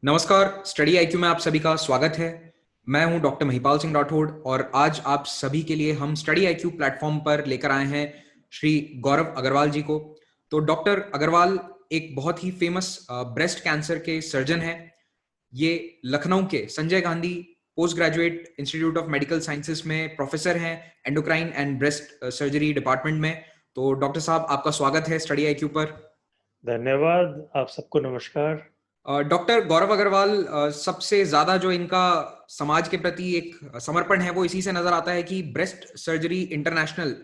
नमस्कार। Study IQ में आप सभी का स्वागत है। मैं हूं डॉक्टर महिपाल सिंह राठौड़ और आज आप सभी के लिए हम स्टडी आईक्यू प्लेटफॉर्म पर लेकर आए हैं श्री गौरव अग्रवाल जी को। तो डॉक्टर अग्रवाल एक बहुत ही फेमस ब्रेस्ट कैंसर के सर्जन हैं। ये लखनऊ के Sanjay Gandhi post graduate institute of medical sciences में प्रोफेसर हैं endocrine and breast surgery department में। तो डॉक्टर साहब, आपका स्वागत है स्टडी आईक्यू पर। धन्यवाद। आप सबको नमस्कार। डॉक्टर गौरव अग्रवाल, सबसे ज्यादा जो इनका समाज के प्रति एक समर्पण है वो इसी से नजर आता है कि ब्रेस्ट सर्जरी इंटरनेशनल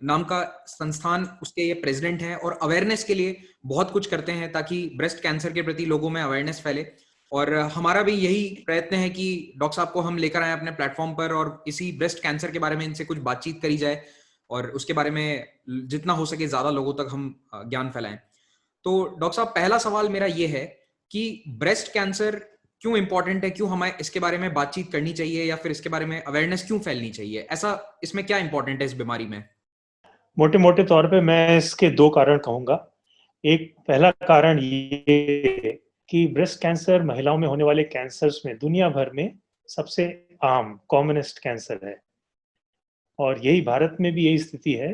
नाम का संस्थान, उसके ये प्रेसिडेंट हैं और अवेयरनेस के लिए बहुत कुछ करते हैं ताकि ब्रेस्ट कैंसर के प्रति लोगों में अवेयरनेस फैले। और हमारा भी यही प्रयत्न है कि डॉक्टर साहब को हम लेकर आए अपने प्लेटफॉर्म पर और इसी ब्रेस्ट कैंसर के बारे में इनसे कुछ बातचीत करी जाए और उसके बारे में जितना हो सके ज्यादा लोगों तक हम ज्ञान फैलाएं। तो डॉक्टर साहब, पहला सवाल मेरा ये है कि ब्रेस्ट कैंसर क्यों इंपॉर्टेंट है, क्यों हमें इसके बारे में बातचीत करनी चाहिए या फिर इसके बारे में अवेयरनेस क्यों फैलनी चाहिए, ऐसा इसमें क्या इंपॉर्टेंट है इस बीमारी में? मोटे मोटे तौर पे मैं इसके दो कारण कहूंगा। एक पहला कारण ये कि ब्रेस्ट कैंसर महिलाओं में होने वाले कैंसर्स में दुनिया भर में सबसे आम कॉमनेस्ट कैंसर है और यही भारत में भी यही स्थिति है।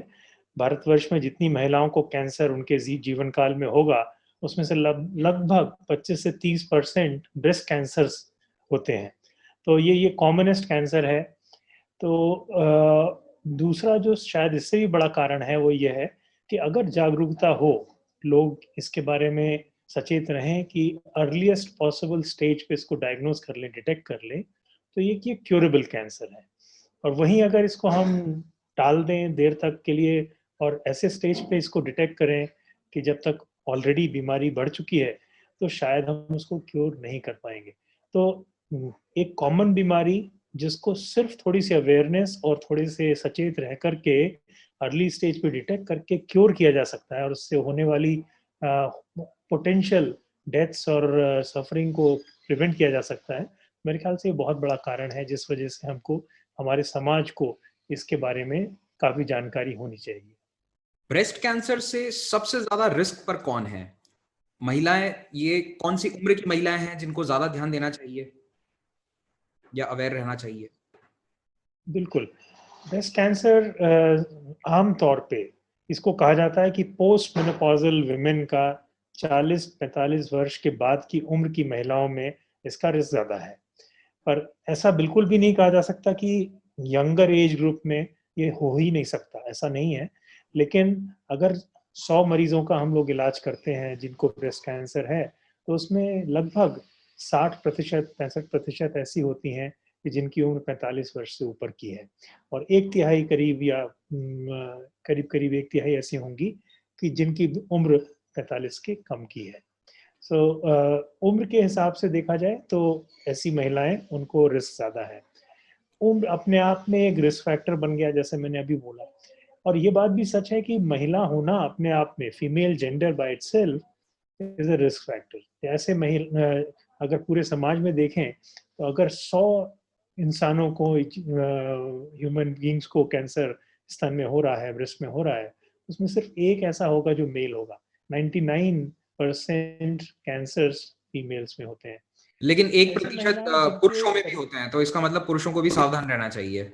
भारतवर्ष में जितनी महिलाओं को कैंसर उनके जीवन काल में होगा उसमें से लगभग 25 से 30% ब्रेस्ट कैंसर्स होते हैं। तो ये कॉमनेस्ट कैंसर है। तो दूसरा जो शायद इससे भी बड़ा कारण है वो ये है कि अगर जागरूकता हो, लोग इसके बारे में सचेत रहें कि अर्लीस्ट पॉसिबल स्टेज पे इसको डायग्नोज कर लें, डिटेक्ट कर लें, तो ये क्यूरेबल कैंसर है। और वहीं अगर इसको हम टाल दें देर तक के लिए और ऐसे स्टेज पे इसको डिटेक्ट करें कि जब तक ऑलरेडी बीमारी बढ़ चुकी है, तो शायद हम उसको क्योर नहीं कर पाएंगे। तो एक कॉमन बीमारी जिसको सिर्फ थोड़ी सी अवेयरनेस और थोड़े से सचेत रह करके अर्ली स्टेज पे डिटेक्ट करके क्योर किया जा सकता है और उससे होने वाली पोटेंशियल डेथ्स और सफरिंग को प्रिवेंट किया जा सकता है। मेरे ख्याल से ये बहुत बड़ा कारण है जिस वजह से हमको, हमारे समाज को इसके बारे में काफी जानकारी होनी चाहिए। ब्रेस्ट कैंसर से सबसे ज्यादा रिस्क पर कौन है? महिलाएं? ये कौन सी उम्र की महिलाएं हैं जिनको ज्यादा ध्यान देना चाहिए या अवेयर रहना चाहिए? बिल्कुल। ब्रेस्ट कैंसर आम तौर पे इसको कहा जाता है कि पोस्ट मेनोपॉजल विमेन का 40-45 वर्ष के बाद की उम्र की महिलाओं में इसका रिस्क ज्यादा है। पर ऐसा बिल्कुल भी नहीं कहा जा सकता कि यंगर एज ग्रुप में ये हो ही नहीं सकता, ऐसा नहीं है। लेकिन अगर 100 मरीजों का हम लोग इलाज करते हैं जिनको ब्रेस्ट कैंसर है, तो उसमें लगभग 60% 65% ऐसी होती हैं कि जिनकी उम्र 45 वर्ष से ऊपर की है और एक तिहाई करीब या करीब करीब एक तिहाई ऐसी होंगी कि जिनकी उम्र 45 के कम की है। सो उम्र के हिसाब से देखा जाए तो ऐसी महिलाएं, उनको रिस्क ज्यादा है। उम्र अपने आप में एक रिस्क फैक्टर बन गया जैसे मैंने अभी बोला। और ये बात भी सच है कि महिला होना अपने आप में, female gender by itself is a risk factor. ऐसे महिला अगर पूरे समाज में देखें तो अगर 100 इंसानों को, ह्यूमन बींग्स को कैंसर स्तन में हो रहा है, ब्रेस्ट में हो रहा है, उसमें सिर्फ एक ऐसा होगा जो मेल होगा। 99% कैंसर्स फीमेल्स में होते हैं। लेकिन एक ऐसी प्रतिशत महिलाएं जिनके पुरुषों में भी होते हैं, तो इसका मतलब पुरुषों को भी सावधान रहना चाहिए।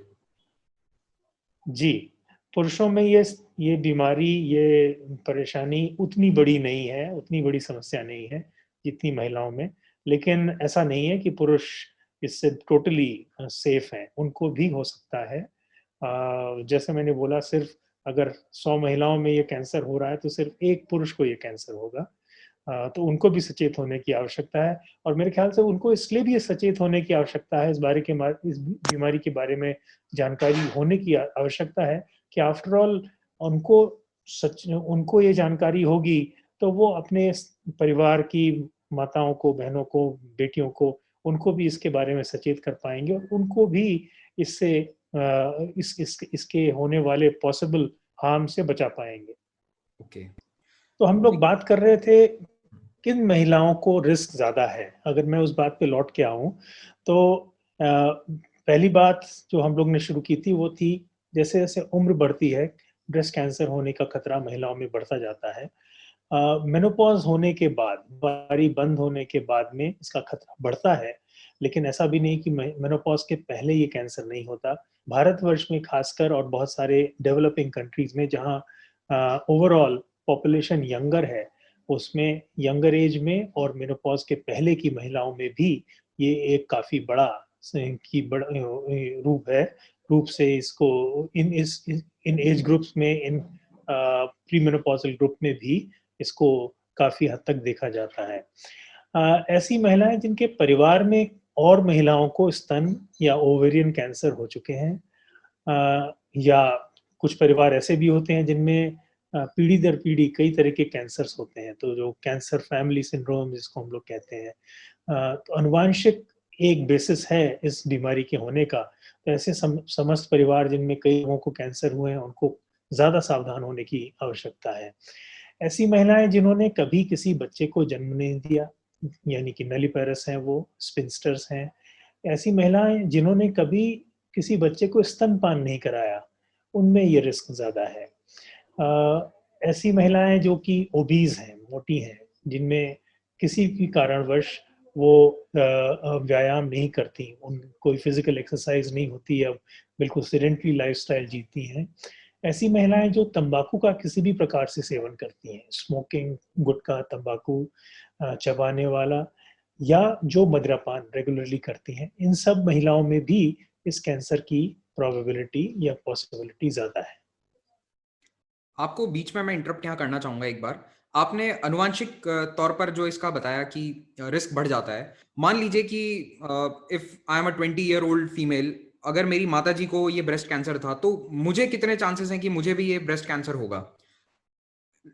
जी, पुरुषों में ये बीमारी, ये परेशानी उतनी बड़ी नहीं है, उतनी बड़ी समस्या नहीं है जितनी महिलाओं में। लेकिन ऐसा नहीं है कि पुरुष इससे टोटली सेफ हैं, उनको भी हो सकता है। जैसे मैंने बोला, सिर्फ अगर 100 महिलाओं में ये कैंसर हो रहा है तो सिर्फ एक पुरुष को ये कैंसर होगा। तो उनको भी सचेत होने की आवश्यकता है। और मेरे ख्याल से उनको इसलिए भी सचेत होने की आवश्यकता है, इस बीमारी के बारे में जानकारी होने की आवश्यकता है कि आफ्टर ऑल उनको ये जानकारी होगी तो वो अपने परिवार की माताओं को, बहनों को, बेटियों को, उनको भी इसके बारे में सचेत कर पाएंगे और उनको भी इससे इसके होने वाले पॉसिबल हार्म से बचा पाएंगे। ओके। तो हम लोग बात कर रहे थे किन महिलाओं को रिस्क ज्यादा है। अगर मैं उस बात पे लौट के आऊं तो पहली बात जो हम लोग ने शुरू की थी वो थी, जैसे जैसे उम्र बढ़ती है ब्रेस्ट कैंसर होने का खतरा महिलाओं में बढ़ता जाता है। मेनोपॉज होने के बाद, बारी बंद होने के बाद में इसका खतरा बढ़ता है, लेकिन ऐसा भी नहीं कि मेनोपॉज के पहले ये कैंसर नहीं होता। भारतवर्ष में खासकर और बहुत सारे डेवलपिंग कंट्रीज में जहाँ ओवरऑल पॉपुलेशन यंगर है, उसमें यंगर एज में और मेनोपॉज के पहले की महिलाओं में भी ये एक काफी बड़ा रूप से इसको इन एज ग्रुप्स में, इन प्री मेनोपॉजल ग्रुप में भी इसको काफी हद तक देखा जाता है। ऐसी महिलाएं जिनके परिवार में और महिलाओं को स्तन या ओवेरियन कैंसर हो चुके हैं, या कुछ परिवार ऐसे भी होते हैं जिनमें पीढ़ी दर पीढ़ी कई तरह के कैंसर्स होते हैं, तो जो कैंसर फैमिली सिंड्रोम जिसको हम लोग कहते हैं, तो अनुवांशिक एक बेसिस है इस बीमारी के होने का। तो ऐसे समस्त परिवार जिनमें कई लोगों को कैंसर हुए हैं, उनको ज्यादा सावधान होने की आवश्यकता है। ऐसी महिलाएं जिन्होंने कभी किसी बच्चे को जन्म नहीं दिया, यानी कि नलीपैरस हैं, वो स्पिंस्टर्स हैं। ऐसी महिलाएं जिन्होंने कभी किसी बच्चे को स्तनपान नहीं कराया, उनमें ये रिस्क ज्यादा है। ऐसी महिलाएं जो कि ओबीज हैं, मोटी हैं, जिनमें किसी भी कारणवश वो व्यायाम नहीं करती, उन कोई फिजिकल एक्सरसाइज नहीं होती, अब बिल्कुल सेडेंटरी लाइफस्टाइल जीती हैं। ऐसी महिलाएं जो तंबाकू का किसी भी प्रकार से सेवन करती हैं, स्मोकिंग, गुटखा, तंबाकू चबाने वाला, या जो मदिरापान रेगुलरली करती हैं, इन सब महिलाओं में भी इस कैंसर की प्रोबेबिलिटी या पॉसिबिलिटी ज्यादा है। आपको बीच में मैं इंटरप्ट यहाँ करना चाहूँगा एक बार। आपने अनुवांशिक तौर पर जो इसका बताया कि रिस्क बढ़ जाता है। मान लीजिए कि if I am a 20 year old female, अगर मेरी माताजी को ये ब्रेस्ट कैंसर था, तो मुझे कितने चांसेस हैं कि मुझे भी ये ब्रेस्ट कैंसर होगा?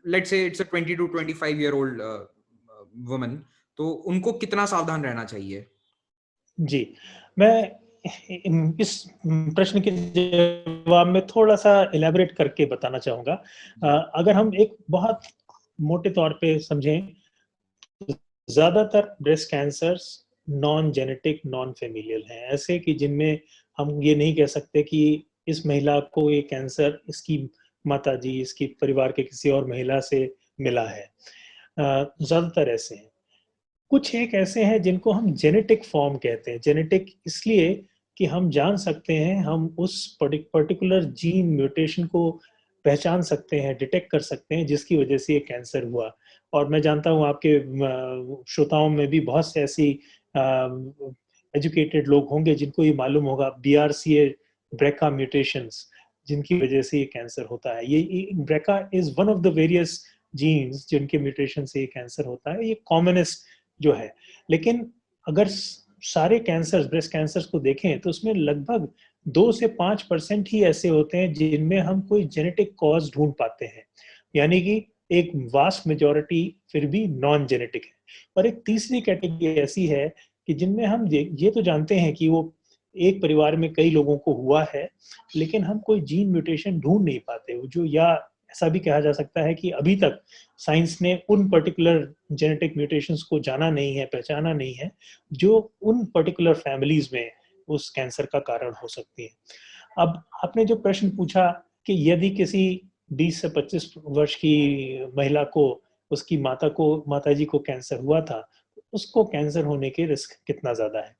Let's say it's a 20 to 25 year old woman, तो उनको कितना सावधान रहना चाहिए? जी, मैं इस प्रश्न के जवाब में थोड़ा-सा इलैबोरेट करके बताना चाहूँगा। अगर हम एक बहुत मोटे तौर पे समझें, ज़्यादातर breast cancers non genetic, non familial हैं, ऐसे कि जिनमें हम ये नहीं कह सकते कि इस महिला को ये कैंसर इसकी माताजी, इसकी परिवार के किसी और महिला से मिला है। ज़्यादातर ऐसे हैं। कुछ एक ऐसे हैं जिनको हम जेनेटिक फॉर्म कहते हैं। जेनेटिक इसलिए कि हम जान सकते हैं, हम उस पर्टिकुलर जीन म्यूटेशन को पहचान सकते हैं, डिटेक्ट कर सकते हैं, जिसकी वजह से ये कैंसर हुआ। और मैं जानता हूँ आपके श्रोताओं में भी बहुत से ऐसी एजुकेटेड लोग होंगे जिनको ये मालूम होगा, BRCA ब्रेका म्यूटेशंस, जिनकी वजह से ये कैंसर होता है। ये BRCA is one of the various genes जिनके म्यूटेशन से ये कैंसर होता है। ये कॉमनेस्ट जो है, लेकिन अगर सारे कैंसर, ब्रेस्ट कैंसर्स को देखें तो उसमें लगभग 2 से 5% ही ऐसे होते हैं जिनमें हम कोई जेनेटिक कॉज ढूंढ पाते हैं, यानी कि एक वास्ट मेजॉरिटी फिर भी नॉन जेनेटिक है। और एक तीसरी कैटेगरी ऐसी है कि जिनमें हम ये तो जानते हैं कि वो एक परिवार में कई लोगों को हुआ है, लेकिन हम कोई जीन म्यूटेशन ढूंढ नहीं पाते, जो, या ऐसा भी कहा जा सकता है कि अभी तक साइंस ने उन पर्टिकुलर जेनेटिक म्यूटेशंस को जाना नहीं है, पहचाना नहीं है, जो उन पर्टिकुलर फैमिलीज में उस कैंसर का कारण हो सकती है। अब आपने जो प्रश्न पूछा कि यदि किसी 20 से 25 वर्ष की महिला को, उसकी माताजी को कैंसर हुआ था, उसको कैंसर होने के रिस्क कितना ज्यादा है?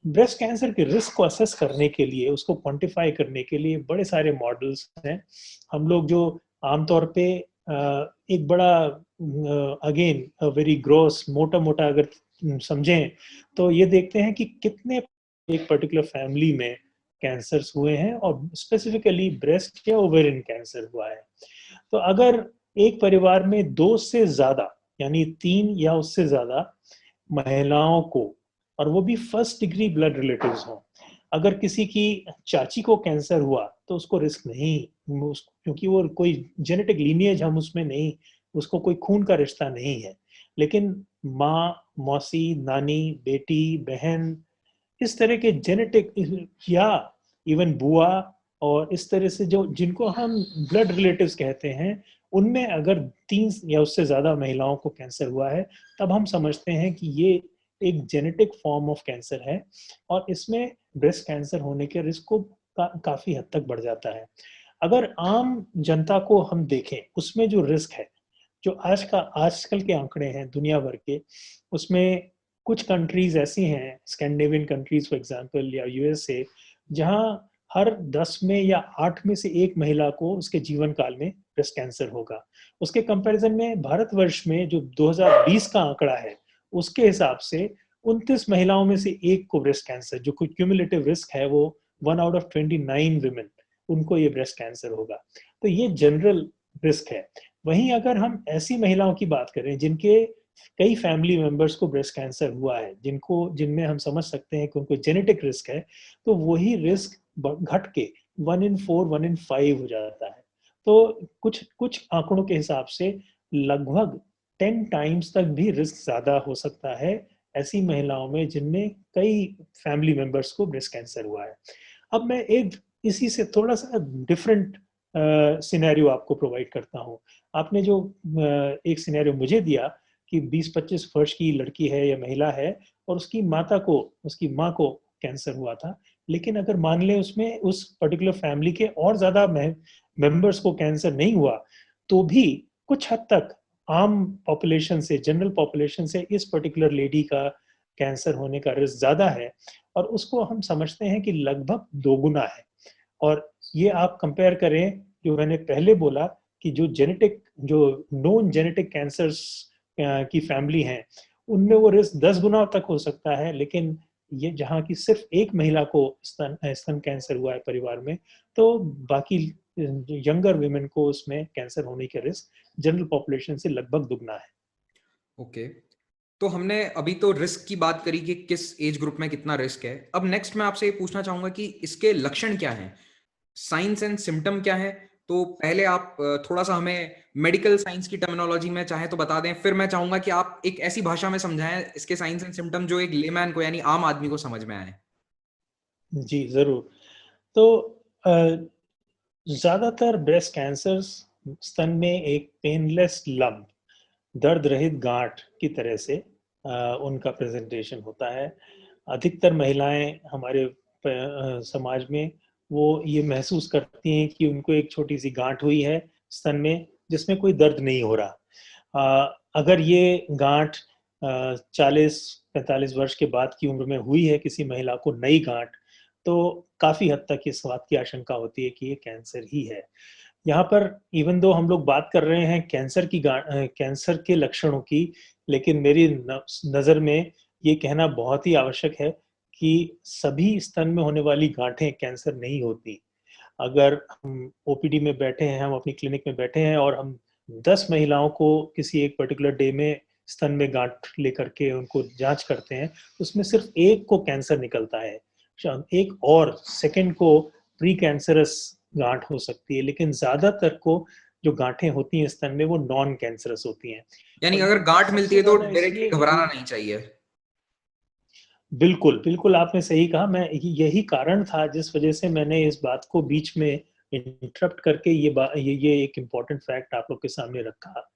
ब्रेस्ट कैंसर के रिस्क को असेस करने के लिए, उसको क्वांटिफाई करने के लिए बड़े सारे मॉडल्स हैं। हम लोग जो आमतौर पे एक बड़ा, अगेन वेरी ग्रॉस, मोटा मोटा अगर समझें, तो ये देखते हैं कि कितने एक पर्टिकुलर फैमिली में कैंसर्स हुए हैं और स्पेसिफिकली ब्रेस्ट या ओवेरियन कैंसर हुआ है। तो अगर एक परिवार में 2 से ज्यादा, यानी 3 या उससे ज्यादा महिलाओं को, और वो भी फर्स्ट डिग्री ब्लड रिलेटिव्स हों, अगर किसी की चाची को कैंसर हुआ तो उसको रिस्क नहीं, क्योंकि वो कोई जेनेटिक लीनिएज हम उसमें नहीं, उसको कोई खून का रिश्ता नहीं है। लेकिन माँ, मौसी, नानी, बेटी, बहन, इस तरह के जेनेटिक, या इवन बुआ, और इस तरह से जो जिनको हम ब्लड रिलेटिव्स कहते हैं, उनमें अगर 3 या उससे ज्यादा महिलाओं को कैंसर हुआ है, तब हम समझते हैं कि ये एक जेनेटिक फॉर्म ऑफ कैंसर है, और इसमें ब्रेस्ट कैंसर होने के रिस्क को काफी हद तक बढ़ जाता है। अगर आम जनता को हम देखें, उसमें जो रिस्क है, जो आजकल के आंकड़े हैं दुनिया भर के, उसमें कुछ कंट्रीज ऐसी हैं, स्कैंडिनेवियन कंट्रीज फॉर एग्जांपल या यूएसए, जहां हर 10 में या 8 में से एक महिला को उसके जीवन काल में ब्रेस्ट कैंसर होगा। उसके कंपैरिजन में भारतवर्ष में जो 2020 का आंकड़ा है, उसके हिसाब से 29 महिलाओं में से एक को ब्रेस्ट कैंसर, जो कोई क्यूमुलेटिव रिस्क है वो 1 आउट ऑफ 29 विमेन, उनको ये ब्रेस्ट कैंसर होगा। तो ये जनरल रिस्क है। वहीं अगर हम ऐसी महिलाओं की बात करें जिनके कई फैमिली मेंबर्स को ब्रेस्ट कैंसर हुआ है, जिनमें हम समझ सकते हैं कि उनको जेनेटिक रिस्क है, तो वही रिस्क घट के 1 in 4, 1 in 5 हो जाता है। तो कुछ कुछ आंकड़ों के हिसाब से लगभग 10 टाइम्स तक भी रिस्क ज्यादा हो सकता है ऐसी महिलाओं में जिनमें कई फैमिली मेंबर्स को ब्रेस्ट कैंसर हुआ है। अब मैं एक इसी से थोड़ा सा डिफरेंट सिनेरियो आपको प्रोवाइड करता हूँ। आपने जो एक सिनेरियो मुझे दिया कि 20-25 वर्ष की लड़की है या महिला है और उसकी माँ को कैंसर हुआ था, लेकिन अगर मान लें उसमें उस पर्टिकुलर फैमिली के और ज्यादा मेंबर्स को कैंसर नहीं हुआ, तो भी कुछ हद तक आम पॉपुलेशन से, जनरल पॉपुलेशन से इस पर्टिकुलर लेडी का कैंसर होने का रिस्क ज्यादा है, और उसको हम समझते हैं कि लगभग दोगुना है। और ये आप कंपेयर करें, जो मैंने पहले बोला कि जो नॉन जेनेटिक कैंसर्स की फैमिली हैं, उनमें वो रिस्क 10 गुना तक हो सकता है, लेकिन ये जहाँ की सिर्फ एक महिला को स्तन कैंसर हुआ है परिवार में, तो बाकी यंगर विमेन को उसमें कैंसर होने का रिस्क जनरल पॉपुलेशन से लगभग दुगना है। ओके, तो हमने अभी तो रिस्क की बात करी कि किस एज ग्रुप में कितना रिस्क है। अब नेक्स्ट मैं आपसे ये पूछना चाहूंगा कि इसके लक्षण क्या हैं, साइंस एंड सिम्टम क्या है। तो पहले आप थोड़ा सा हमें मेडिकल साइंस की टर्मिनोलॉजी में चाहे तो बता दें, फिर मैं चाहूंगा कि आप एक ऐसी भाषा में समझाएं इसके साइंस एंड सिम्टम जो एक लेमैन को यानी आम आदमी को समझ में आए। जी जरूर। तो ज्यादातर ब्रेस्ट कैंसर्स स्तन में एक पेनलेस लंप, दर्द रहित गांठ की तरह से उनका प्रेजेंटेशन होता है। अधिकतर महिलाएं हमारे समाज में वो ये महसूस करती हैं कि उनको एक छोटी सी गांठ हुई है स्तन में, जिसमें कोई दर्द नहीं हो रहा। अगर ये गांठ 40-45 वर्ष के बाद की उम्र में हुई है किसी महिला को, नई गांठ, तो काफी हद तक इस बात की आशंका होती है कि ये कैंसर ही है। यहाँ पर इवन दो हम लोग बात कर रहे हैं कैंसर के लक्षणों की, लेकिन मेरी नज़र में ये कहना बहुत ही आवश्यक है कि सभी स्तन में होने वाली गांठें कैंसर नहीं होती। अगर हम ओपीडी में बैठे हैं, हम अपनी क्लिनिक में बैठे हैं और हम 10 महिलाओं को किसी एक पर्टिकुलर डे में स्तन में गांठ लेकर के उनको जांच करते हैं, उसमें सिर्फ एक को कैंसर निकलता है, एक और सेकंड को प्री कैंसरस गांठ हो सकती है, लेकिन ज्यादातर को जो गांठें होती हैं स्तन में वो नॉन कैंसरस होती हैं। यानी और अगर ये गांठ मिलती सबसे है तो ज्यादा डायरेक्टली इसलिए घबराना नहीं चाहिए। बिल्कुल बिल्कुल आपने सही कहा। मैं यही कारण था जिस वजह से मैंने इस बात को बीच में इंटरप्ट करके ये एक इम्पोर्टेंट फैक्ट आप लोग के सामने रखा,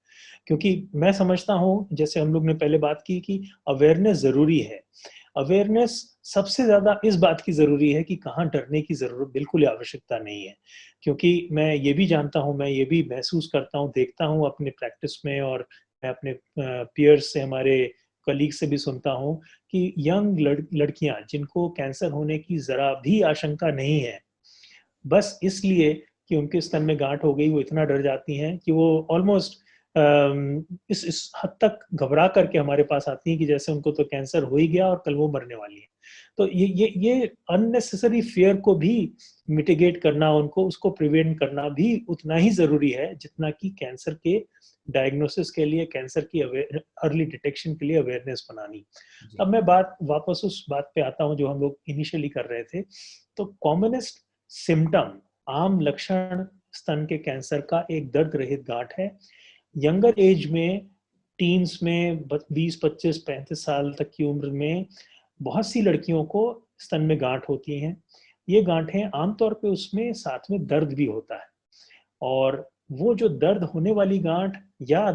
क्योंकि मैं समझता हूँ, जैसे हम लोग ने पहले बात की कि अवेयरनेस जरूरी है। अवेयरनेस सबसे ज्यादा इस बात की जरूरी है कि कहाँ डरने की जरूरत बिल्कुल आवश्यकता नहीं है, क्योंकि मैं ये भी जानता हूँ, मैं ये भी महसूस करता हूँ, देखता हूँ अपने प्रैक्टिस में, और मैं अपने पीयर्स से, हमारे कलीग से भी सुनता हूँ कि यंग लड़कियां जिनको कैंसर होने की जरा भी आशंका नहीं है, बस इसलिए कि उनके स्तन में गांठ हो गई, वो इतना डर जाती हैं कि वो ऑलमोस्ट इस हद तक घबरा करके हमारे पास आती हैं कि जैसे उनको तो कैंसर हो ही गया और कल वो मरने वाली है। तो ये अननेसेसरी फियर को भी मिटिगेट करना, उनको उसको प्रिवेंट करना भी उतना ही जरूरी है जितना कि कैंसर के डायग्नोसिस के लिए, कैंसर की अर्ली डिटेक्शन के लिए अवेयरनेस बनानी। जी। अब मैं बात वापस उस बात पे आता हूँ जो हम लोग इनिशियली कर रहे थे। तो कॉमनेस्ट सिम्टम, आम लक्षण स्तन के कैंसर का एक दर्द रहित गांठ है। यंगर एज में, टीन्स में, 20-25-35 साल तक की उम्र में बहुत सी लड़कियों को स्तन में गांठ होती हैं। ये गांठें आमतौर पे उसमें साथ में दर्द भी होता है, और वो जो दर्द होने वाली गांठ, या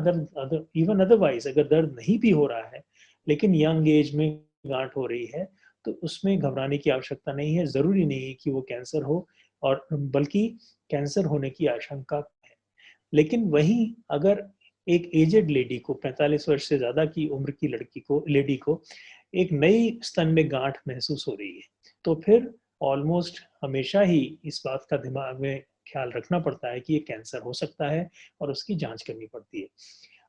इवन अदरवाइज अगर दर्द नहीं भी हो रहा है लेकिन यंग एज में गांठ हो रही है, तो उसमें घबराने की आवश्यकता नहीं है। जरूरी नहीं है कि वो कैंसर हो, और बल्कि कैंसर होने की आशंका है। लेकिन वहीं अगर एक एजेड लेडी को, 45 वर्ष से ज्यादा की उम्र की लेडी को एक नई स्तन में गांठ महसूस हो रही है, तो फिर ऑलमोस्ट हमेशा ही इस बात का दिमाग में ख्याल रखना पड़ता है कि ये कैंसर हो सकता है और उसकी जांच करनी पड़ती है।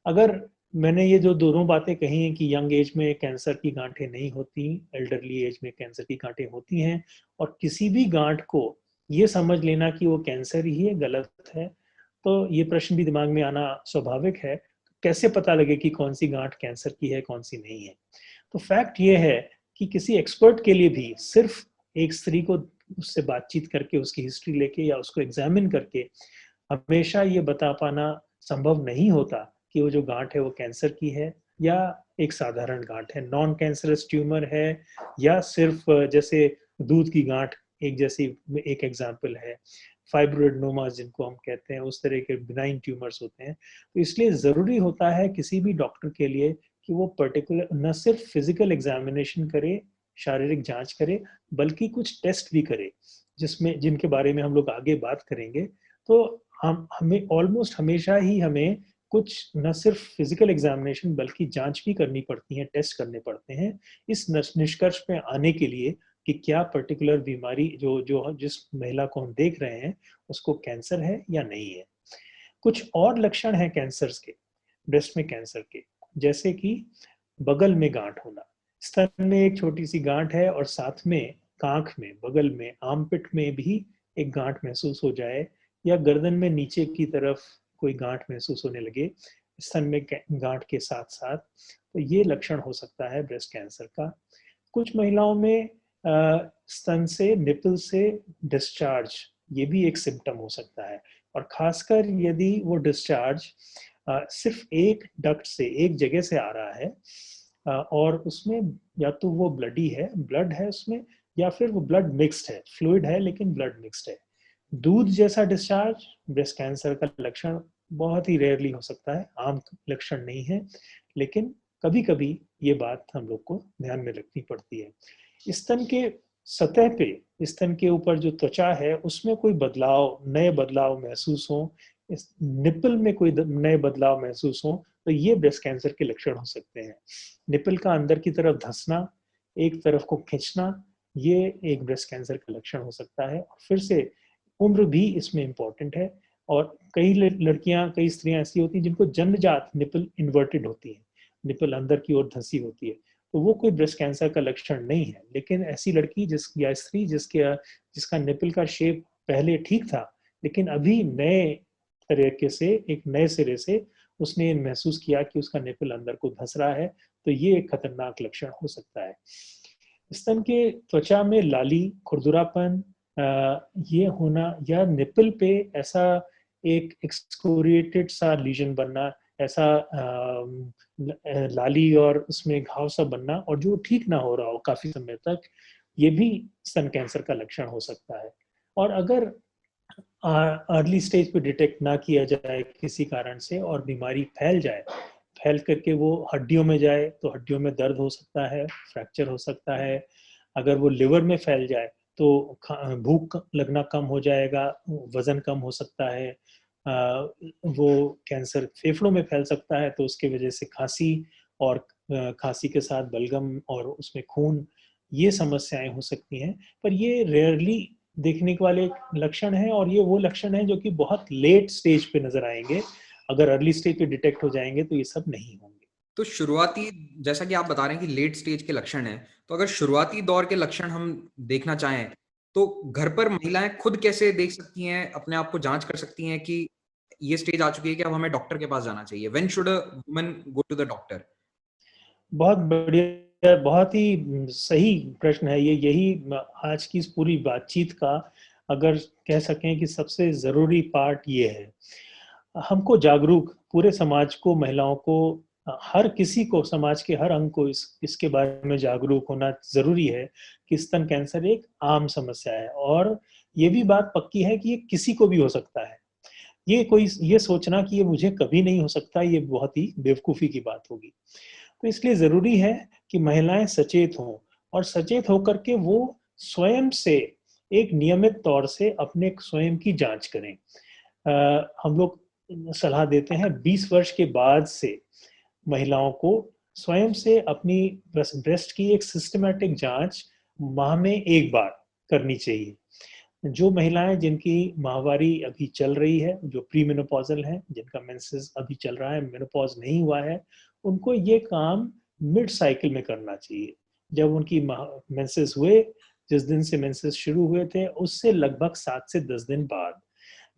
अगर मैंने ये जो दोनों बातें कही हैं कि यंग एज में कैंसर की गांठें नहीं होती, एल्डरली एज में कैंसर की गांठें होती हैं, और किसी भी गांठ को ये समझ लेना कि वो कैंसर ही है, गलत है। तो ये प्रश्न भी दिमाग में आना स्वाभाविक है, कैसे पता लगे कि कौन सी गांठ कैंसर की है, कौन सी नहीं है। तो फैक्ट ये है कि किसी एक्सपर्ट के लिए भी सिर्फ एक स्त्री को उससे बातचीत करके, उसकी हिस्ट्री लेके या उसको एग्जामिन करके हमेशा ये बता पाना संभव नहीं होता कि वो जो गांठ है वो कैंसर की है या एक साधारण गांठ है, नॉन कैंसरस ट्यूमर है, या सिर्फ जैसे दूध की गांठ एक जैसी एक एग्जाम्पल है, फाइब्रोएडेनोमा जिनको हम कहते हैं, उस तरह के बिनाइन ट्यूमर्स होते हैं। तो इसलिए ज़रूरी होता है किसी भी डॉक्टर के लिए कि वो पर्टिकुलर न सिर्फ फिजिकल एग्जामिनेशन करे, शारीरिक जांच करे, बल्कि कुछ टेस्ट भी करे, जिनके बारे में हम लोग आगे बात करेंगे। तो हमें ऑलमोस्ट हमेशा ही हमें कुछ न सिर्फ फिजिकल एग्जामिनेशन बल्कि जांच भी करनी पड़ती है, टेस्ट करने पड़ते हैं इस निष्कर्ष पे आने के लिए कि क्या पर्टिकुलर बीमारी जो जो जिस महिला को हम देख रहे हैं उसको कैंसर है या नहीं है। कुछ और लक्षण हैं कैंसर्स के, ब्रेस्ट में कैंसर के, जैसे कि बगल में गांठ होना, स्तन में एक छोटी सी गांठ है और साथ में कांख में, बगल में, आर्मपिट में भी एक गांठ महसूस हो जाए, या गर्दन में नीचे की तरफ कोई गांठ महसूस होने लगे स्तन में गांठ के साथ साथ, तो ये लक्षण हो सकता है ब्रेस्ट कैंसर का। कुछ महिलाओं में स्तन से, निपल से डिस्चार्ज, ये भी एक सिम्टम हो सकता है, और खासकर यदि वो डिस्चार्ज सिर्फ एक डक्ट से, एक जगह से आ रहा है, और उसमें या तो वो ब्लडी है, ब्लड है उसमें, या फिर वो ब्लड मिक्स्ड है, फ्लूइड है लेकिन ब्लड मिक्स्ड है। दूध जैसा डिस्चार्ज ब्रेस्ट कैंसर का लक्षण बहुत ही रेयरली हो सकता है, आम लक्षण नहीं है, लेकिन कभी कभी ये बात हम लोग को ध्यान में रखनी पड़ती है। स्तन के सतह पे, स्तन के ऊपर जो त्वचा है उसमें कोई बदलाव, नए बदलाव महसूस हो, इस निपल में कोई नए बदलाव महसूस हो, तो ये ब्रेस्ट कैंसर के लक्षण हो सकते हैं। निपल का अंदर की तरफ धंसना, एक तरफ को खींचना, ये एक ब्रेस्ट कैंसर का लक्षण हो सकता है। फिर से उम्र भी इसमें इम्पोर्टेंट है, और कई लड़कियां, कई स्त्रियां ऐसी होती हैं जिनको जन्मजात निपल इन्वर्टेड होती है, निपल अंदर की ओर धंसी होती है, तो वो कोई ब्रेस्ट कैंसर का लक्षण नहीं है। लेकिन ऐसी लड़की या स्त्री जिसका निपल का शेप पहले ठीक था, लेकिन अभी नए तरीके से, एक नए सिरे से उसने महसूस किया कि उसका निपल अंदर को धंस रहा है, तो ये एक खतरनाक लक्षण हो सकता है। स्तन के त्वचा में लाली, खुरदुरापन ये होना, या निपल पे ऐसा एक एक्सकोरिएटेड सा लीजन बनना, ऐसा लाली और उसमें घाव सा बनना, और जो ठीक ना हो रहा हो काफी समय तक, ये भी स्तन कैंसर का लक्षण हो सकता है। और अगर अर्ली स्टेज पे डिटेक्ट ना किया जाए किसी कारण से और बीमारी फैल जाए, फैल करके वो हड्डियों में जाए, तो हड्डियों में दर्द हो सकता है, फ्रैक्चर हो सकता है। अगर वो लिवर में फैल जाए तो भूख लगना कम हो जाएगा, वजन कम हो सकता है। वो कैंसर फेफड़ों में फैल सकता है, तो उसके वजह से खांसी, और खांसी के साथ बलगम और उसमें खून, ये समस्याएं हो सकती हैं। पर ये रेयरली देखने के वाले लक्षण हैं, और ये वो लक्षण हैं जो कि बहुत लेट स्टेज पे नजर आएंगे। अगर अर्ली स्टेज पे डिटेक्ट हो जाएंगे तो ये सब नहीं होंगे। तो शुरुआती, जैसा कि आप बता रहे हैं कि लेट स्टेज के लक्षण हैं, तो अगर शुरुआती दौर के लक्षण हम देखना चाहें तो घर पर महिलाएं खुद कैसे देख सकती हैं, अपने आप को जांच कर सकती हैं कि ये स्टेज आ चुकी है कि अब हमें डॉक्टर के पास जाना चाहिए? When should a woman go to the doctor? बहुत बढ़िया, बहुत ही सही प्रश्न है ये। यही आज की इस पूरी बातचीत का, अगर कह सकें कि सबसे जरूरी पार्ट ये है। हमको जागरूक, पूरे समाज को, महिलाओं को, हर किसी को, समाज के हर अंग को इसके बारे में जागरूक होना जरूरी है कि स्तन कैंसर एक आम समस्या है, और ये भी बात पक्की है कि ये किसी को भी हो सकता है। ये सोचना कि ये मुझे कभी नहीं हो सकता, ये बहुत ही बेवकूफी की बात होगी। तो इसलिए जरूरी है कि महिलाएं सचेत हों, और सचेत होकर के वो स्वयं से एक नियमित तौर से अपने स्वयं की जांच करें। हम लोग सलाह देते हैं 20 वर्ष के बाद से महिलाओं को स्वयं से अपनी ब्रेस्ट की एक सिस्टमैटिक जांच माह में एक बार करनी चाहिए। जो महिलाएं जिनकी माहवारी अभी चल रही है, जो प्री मेनोपॉजल हैं, जिनका मेंसेस अभी चल रहा है, मेनोपॉज नहीं हुआ है, उनको ये काम मिड साइकिल में करना चाहिए। जब उनकी मेंसेस हुए, जिस दिन से मेंसेस शुरू हुए थे, उससे लगभग 7 से 10 दिन बाद।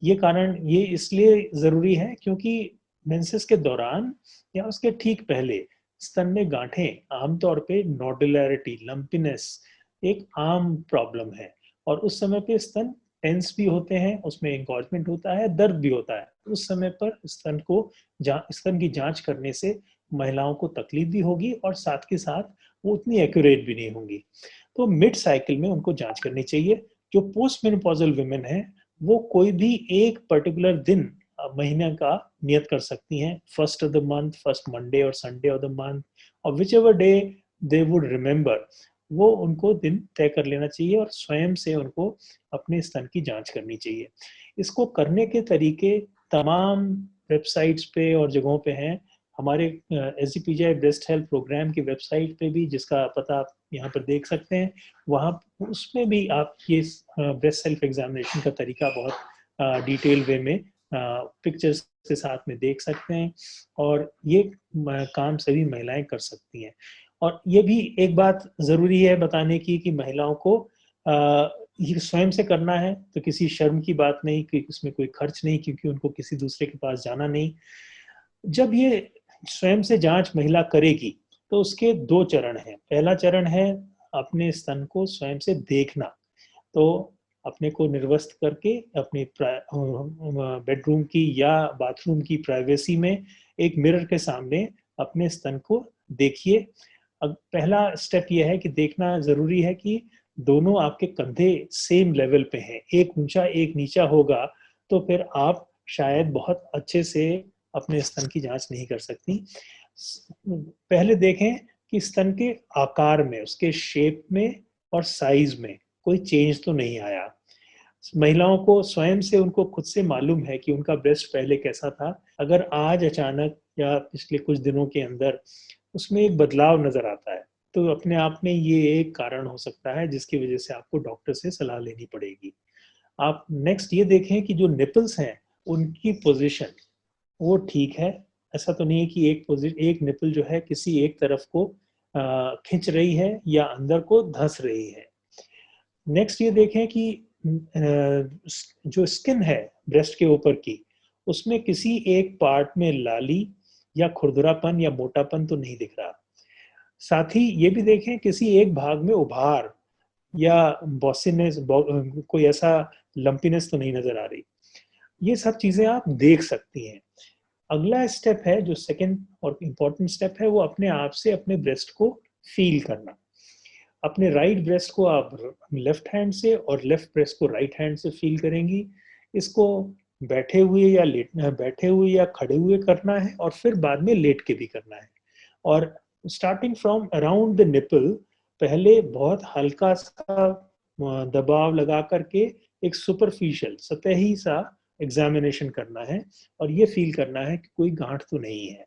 ये कारण ये इसलिए जरूरी है क्योंकि मेंसेस के दौरान या उसके ठीक पहले स्तन में गांठें आमतौर पे नोडुलैरिटी, लंपीनेस एक आम प्रॉब्लम है, और उस समय पे स्तन टेंस भी होते हैं, उसमें एंगॉर्जमेंट होता है, दर्द भी होता है। उस समय पर स्तन की जांच करने से महिलाओं को तकलीफ भी होगी और साथ के साथ वो उतनी एक्यूरेट भी नहीं होंगी। तो मिड साइकिल में उनको जांच करनी चाहिए। जो पोस्ट मेनोपॉजल वुमेन है, वो कोई भी एक पर्टिकुलर दिन महीने का नियत कर सकती हैं, first of the month, first Monday और संडे ऑफ द मंथ, और which ever day they would remember, वो उनको दिन तय कर लेना चाहिए और स्वयं से उनको अपने स्तन की जांच करनी चाहिए। इसको करने के तरीके तमाम वेबसाइट्स पे और जगहों पे हैं। हमारे SGPGI ब्रेस्ट हेल्थ प्रोग्राम की वेबसाइट पे भी, जिसका पता आप यहाँ पर देख सकते हैं, वहाँ उसमें भी आप ये ब्रेस्ट सेल्फ एग्जामिनेशन का तरीका बहुत डिटेल वे में पिक्चर्स के साथ में देख सकते हैं, और ये काम सभी महिलाएं कर सकती हैं। और ये भी एक बात जरूरी है बताने की कि महिलाओं को ये स्वयं से करना है, तो किसी शर्म की बात नहीं, कि इसमें कोई खर्च नहीं, क्योंकि उनको किसी दूसरे के पास जाना नहीं। जब ये स्वयं से जांच महिला करेगी तो उसके 2 चरण हैं। पहला चरण है अपने स्तन को स्वयं से देखना। तो अपने को निर्वस्त्र करके अपनी बेडरूम की या बाथरूम की प्राइवेसी में एक मिरर के सामने अपने स्तन को देखिए। अब पहला स्टेप यह है कि देखना जरूरी है कि दोनों आपके कंधे सेम लेवल पे हैं। एक ऊंचा एक नीचा होगा तो फिर आप शायद बहुत अच्छे से अपने स्तन की जांच नहीं कर सकती। पहले देखें कि स्तन के आकार में, उसके शेप में और साइज में कोई चेंज तो नहीं आया। महिलाओं को स्वयं से, उनको खुद से मालूम है कि उनका ब्रेस्ट पहले कैसा था। अगर आज अचानक या पिछले कुछ दिनों के अंदर उसमें एक बदलाव नजर आता है, तो अपने आप में ये एक कारण हो सकता है जिसकी वजह से आपको डॉक्टर से सलाह लेनी पड़ेगी। आप नेक्स्ट ये देखें कि जो निपल्स हैं उनकी पोजीशन वो ठीक है। ऐसा तो नहीं है कि एक निपल जो है किसी एक तरफ को खींच रही है या अंदर को धंस रही है। नेक्स्ट ये देखें कि जो स्किन है ब्रेस्ट के ऊपर की, उसमें किसी एक पार्ट में लाली या खुरदरापन या मोटापन तो नहीं दिख रहा। साथ ही ये भी देखें किसी एक भाग में उभार या बॉसीनेस, कोई ऐसा लंपीनेस तो नहीं नजर आ रही। ये सब चीजें आप देख सकती हैं। अगला स्टेप है, जो सेकंड और इम्पोर्टेंट स्टेप है, वो अपने आप से अपने ब्रेस्ट को फील करना। अपने राइट ब्रेस्ट को आप लेफ्ट हैंड से और लेफ्ट ब्रेस्ट को राइट हैंड से फील करेंगी। इसको बैठे हुए या खड़े हुए करना है, और फिर बाद में लेट के भी करना है। और starting from around the nipple, पहले बहुत हल्का सा दबाव लगा करके एक सुपरफिशियल, सतही सा एग्जामिनेशन करना है, और ये फील करना है कि कोई गांठ तो नहीं है।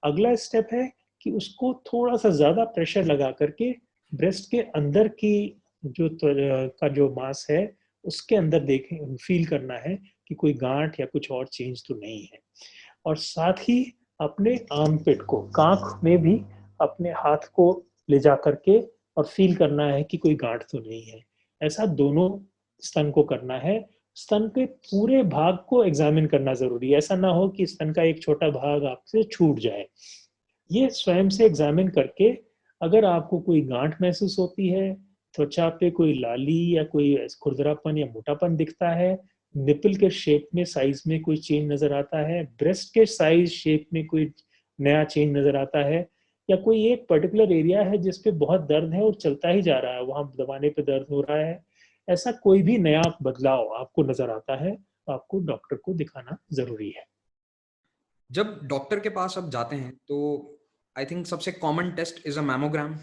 अगला स्टेप है कि उसको थोड़ा सा ज्यादा प्रेशर लगा करके ब्रेस्ट के अंदर की जो मांस है उसके अंदर देखें, फील करना है कि कोई गांठ या कुछ और चेंज तो नहीं है। और साथ ही अपने आर्मपिट को, कांख में भी अपने हाथ को ले जा करके और फील करना है कि कोई गांठ तो नहीं है। ऐसा दोनों स्तन को करना है। स्तन के पूरे भाग को एग्जामिन करना जरूरी है। ऐसा ना हो कि स्तन का एक छोटा भाग आपसे छूट जाए। ये स्वयं से एग्जामिन करके अगर आपको कोई गांठ महसूस होती है, त्वचा पे कोई लाली या कोई खुरदरापन या मोटापन दिखता है, निपल के शेप में, साइज में कोई चेंज नजर आता है, ब्रेस्ट के साइज शेप में कोई नया चेंज नजर आता है, या कोई एक पर्टिकुलर एरिया है जिसपे बहुत दर्द है और चलता ही जा रहा है, वहां दबाने पे दर्द हो रहा है, ऐसा कोई भी नया बदलाव आपको नजर आता है, तो आपको डॉक्टर को दिखाना जरूरी है। जब डॉक्टर के पास आप जाते हैं तो आई थिंक सबसे common test is a mammogram.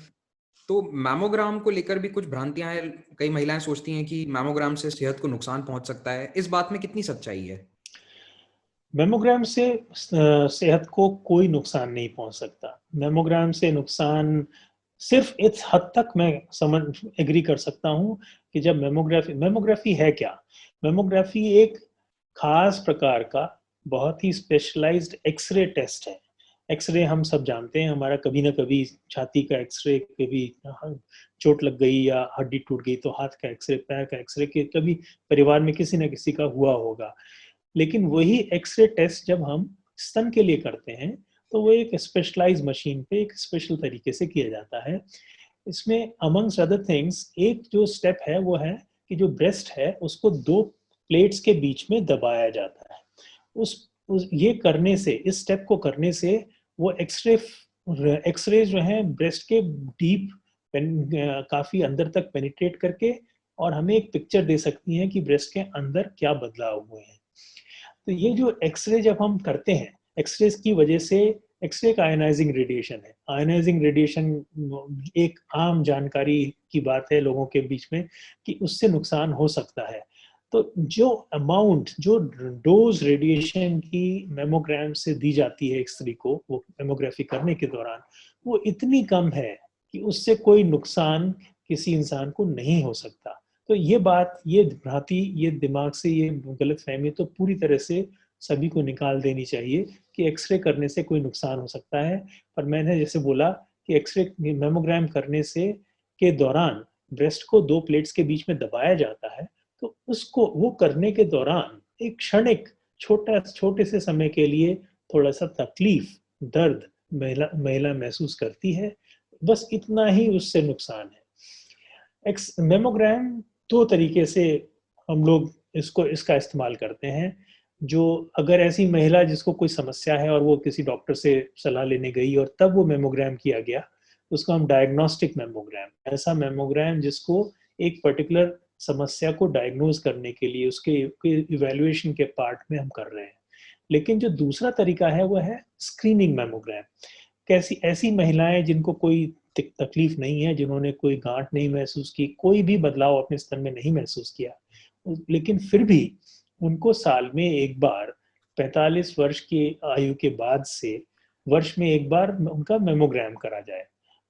तो मैमोग्राम को लेकर भी कुछ भ्रांतियां हैं। कई महिलाएं सोचती हैं कि मैमोग्राम से सेहत को नुकसान पहुंच सकता है। इस बात में कितनी सच्चाई है? मेमोग्राम से सेहत को कोई नुकसान नहीं पहुंच सकता। मेमोग्राम से नुकसान सिर्फ इस हद तक मैं समझ एग्री कर सकता हूं कि जब मेमोग्राफी है क्या? मेमोग्राफी एक खास प्रकार का बहुत ही स्पेशलाइज्ड एक्सरे टेस्ट है। एक्सरे हम सब जानते हैं, हमारा कभी ना कभी छाती का एक्सरे, कभी चोट लग गई या हड्डी टूट गई तो हाथ का एक्सरे, पैर का एक्सरे, के कभी परिवार में किसी ना किसी का हुआ होगा। लेकिन वही एक्सरे टेस्ट जब हम स्तन के लिए करते हैं तो वो एक स्पेशलाइज मशीन पे एक स्पेशल तरीके से किया जाता है। इसमें अमंग्स अदर थिंग्स एक जो स्टेप है वो है कि जो ब्रेस्ट है उसको दो प्लेट्स के बीच में दबाया जाता है। उस ये करने से, इस स्टेप को करने से वो एक्सरे जो है ब्रेस्ट के डीप काफी अंदर तक पेनिट्रेट करके और हमें एक पिक्चर दे सकती हैं कि ब्रेस्ट के अंदर क्या बदलाव हुए हैं। तो ये जो एक्सरे जब हम करते हैं, एक्सरे की वजह से, एक्सरे का आयनाइजिंग रेडिएशन है। आयनाइजिंग रेडिएशन एक आम जानकारी की बात है लोगों के बीच में कि उससे नुकसान हो सकता है। तो जो अमाउंट, जो डोज रेडिएशन की मेमोग्राम से दी जाती है एक स्त्री को वो मेमोग्राफी करने के दौरान, वो इतनी कम है कि उससे कोई नुकसान किसी इंसान को नहीं हो सकता। तो ये बात, ये भ्रांति, ये दिमाग से ये गलतफहमी तो पूरी तरह से सभी को निकाल देनी चाहिए कि एक्सरे करने से कोई नुकसान हो सकता है। पर मैंने जैसे बोला कि एक्सरे मेमोग्राम करने से के दौरान ब्रेस्ट को दो प्लेट्स के बीच में दबाया जाता है, तो उसको वो करने के दौरान एक क्षणिक छोटे से समय के लिए थोड़ा सा तकलीफ, दर्द महिला महसूस करती है। बस इतना ही उससे नुकसान है। मेमोग्राम दो तरीके से हम लोग इसका इस्तेमाल करते हैं। जो अगर ऐसी महिला जिसको कोई समस्या है और वो किसी डॉक्टर से सलाह लेने गई और तब वो मेमोग्राम किया गया, उसको हम डायग्नोस्टिक मेमोग्राम, ऐसा मेमोग्राम जिसको एक पर्टिकुलर समस्या को डायग्नोज करने के लिए उसके इवैल्यूएशन के पार्ट में हम कर रहे हैं। लेकिन जो दूसरा तरीका है वो है स्क्रीनिंग मेमोग्राम। कैसी ऐसी महिलाएं जिनको कोई तकलीफ नहीं है, जिन्होंने कोई गांठ नहीं महसूस की, कोई भी बदलाव अपने स्तन में नहीं महसूस किया, लेकिन फिर भी उनको साल में एक बार 45 वर्ष की आयु के बाद से वर्ष में एक बार उनका मेमोग्राम करा जाए,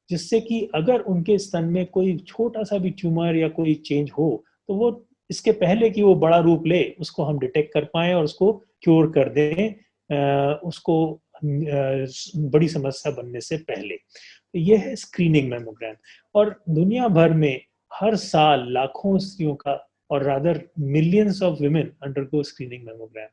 जिससे कि अगर उनके स्तन में कोई छोटा सा भी ट्यूमर या कोई चेंज हो तो वो इसके पहले कि वो बड़ा रूप ले उसको हम डिटेक्ट कर पाएं और उसको क्योर कर दें, उसको बड़ी समस्या बनने से पहले। तो ये है स्क्रीनिंग मेमोग्राम। और दुनिया भर में हर साल लाखों स्त्रियों का और rather millions of women undergo screening mammogram.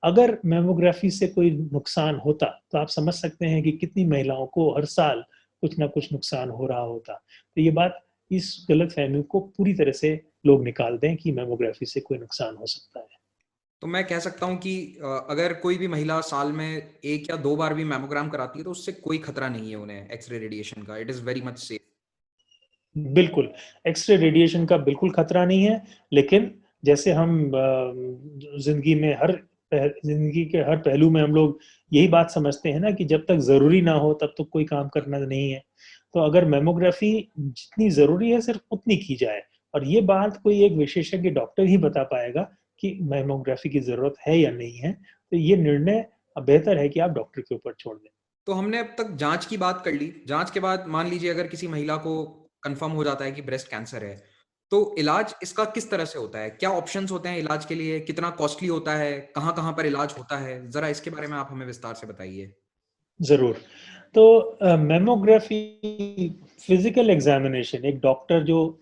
अगर मेमोग्राफी से कोई नुकसान होता तो आप समझ सकते हैं कि कितनी महिलाओं को हर साल कुछ ना कुछ नुकसान हो रहा होता। तो ये बात, इस गलतफहमी को पूरी तरह से लोग निकाल दें कि मेमोग्राफी से कोई नुकसान हो सकता है। तो मैं कह सकता हूँ कि अगर कोई भी महिला साल में 1 या 2 बार भी मैमोग्राम कराती है तो उससे कोई खतरा नहीं है उन्हें एक्स-रे रेडिएशन का। It is very much safe. बिल्कुल, एक्स-रे रेडिएशन का बिल्कुल खतरा नहीं है, लेकिन जैसे हम ज़िंदगी में ज़िंदगी के हर पहलू में हम लोग यही बात समझते हैं ना कि जब तक ज़रूरी ना हो तब तक कोई काम करना नहीं है। तो अगर मेमोग्राफी जितनी ज़रूरी है सिर्फ उतनी की जाए, और ये बात कोई एक विशेषज्ञ डॉक्टर ही बता पाएगा कि मेमोग्राफी की ज़रूरत है या नहीं है। तो ये निर्णय बेहतर है कि आप डॉक्टर के ऊपर छोड़ दें। तो हमने अब तक जाँच की बात कर ली। जाँच के बाद मान लीजिए अगर किसी महिला को कन्फर्म हो जाता है कि ब्रेस्ट कैंसर है, तो इलाज इसका किस तरह से होता है? क्या ऑप्शंस होते हैं इलाज के लिए? कितना कॉस्टली होता है? कहाँ-कहाँ पर इलाज होता है? ज़रा इसके बारे में आप हमें विस्तार से बताइए। ज़रूर। तो मेमोग्राफी फिजिकल एग्जामिनेशन, एक डॉक्टर जो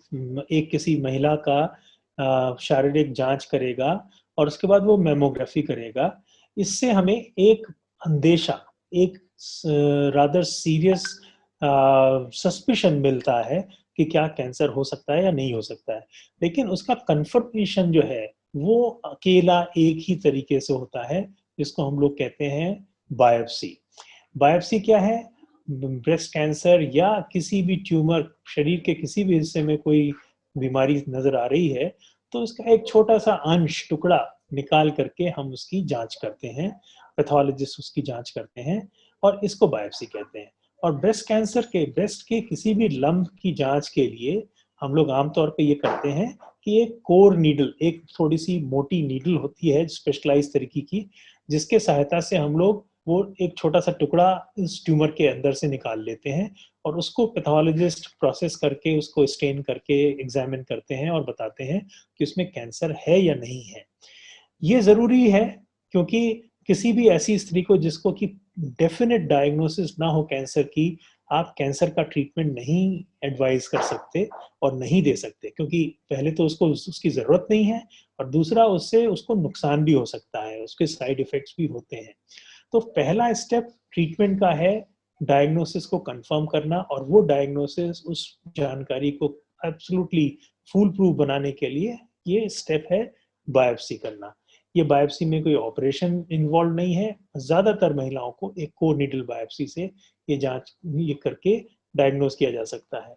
एक किसी महिला का शारीरिक जांच करेगा और उसके बाद वो मेमोग्राफी करेगा, इससे हमें एक अंदेशा, एक रादर सीरियस सस्पिशन मिलता है कि क्या कैंसर हो सकता है या नहीं हो सकता है। लेकिन उसका कंफर्मेशन जो है वो अकेला एक ही तरीके से होता है, जिसको हम लोग कहते हैं बायोप्सी। बायोप्सी क्या है? ब्रेस्ट कैंसर या किसी भी ट्यूमर, शरीर के किसी भी हिस्से में कोई बीमारी नजर आ रही है तो उसका एक छोटा सा अंश, टुकड़ा निकाल करके हम उसकी जांच करते हैं, पैथोलॉजिस्ट उसकी जांच करते हैं और इसको बायोप्सी कहते हैं। और ब्रेस्ट के किसी भी लम्ब की जांच के लिए हम लोग आमतौर पे ये करते हैं कि एक कोर नीडल, एक थोड़ी सी मोटी नीडल होती है स्पेशलाइज तरीके की, जिसके सहायता से हम लोग वो एक छोटा सा टुकड़ा इस ट्यूमर के अंदर से निकाल लेते हैं और उसको पैथोलॉजिस्ट प्रोसेस करके उसको स्टेन करके एग्जामिन करते हैं और बताते हैं कि उसमें कैंसर है या नहीं है। ये ज़रूरी है क्योंकि किसी भी ऐसी स्त्री को जिसको कि डेफिनेट डायग्नोसिस ना हो कैंसर की, आप कैंसर का ट्रीटमेंट नहीं एडवाइस कर सकते और नहीं दे सकते, क्योंकि पहले तो उसको उसकी ज़रूरत नहीं है और दूसरा उससे उसको नुकसान भी हो सकता है, उसके साइड इफ़ेक्ट्स भी होते हैं। तो पहला स्टेप ट्रीटमेंट का है डायग्नोसिस को कंफर्म करना, और वो डायग्नोसिस उस जानकारी को एब्सोल्युटली फूल प्रूफ बनाने के लिए ये स्टेप है बायोप्सी करना। ये बायोप्सी में कोई ऑपरेशन इन्वॉल्व नहीं है, ज़्यादातर महिलाओं को एक कोर नीडल बायोप्सी से ये जांच ये करके डायग्नोस किया जा सकता है।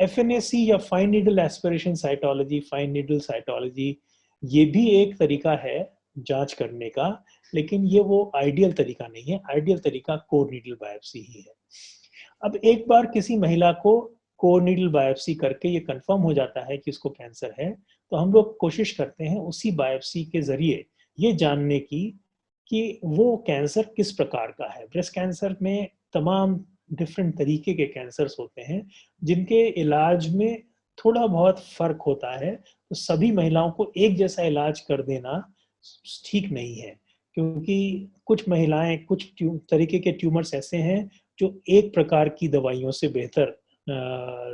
एफएनएसी या fine needle aspiration cytology, fine needle cytology, ये भी एक तरीका है जांच करने का, लेकिन ये वो आइडियल तरीका नहीं है। आइडियल तरीका कोर नीडल बायोप्सी ही है। अब एक बार किसी महिला को कोर नीडल बायोप्सी करके ये कंफर्म हो जाता है कि उसको कैंसर है, तो हम लोग कोशिश करते हैं उसी बायोप्सी के जरिए ये जानने की कि वो कैंसर किस प्रकार का है। ब्रेस्ट कैंसर में तमाम डिफरेंट तरीके के कैंसर्स होते हैं जिनके इलाज में थोड़ा बहुत फर्क होता है, तो सभी महिलाओं को एक जैसा इलाज कर देना ठीक नहीं है, क्योंकि कुछ महिलाएं कुछ तरीके के ट्यूमर्स ऐसे हैं जो एक प्रकार की दवाइयों से बेहतर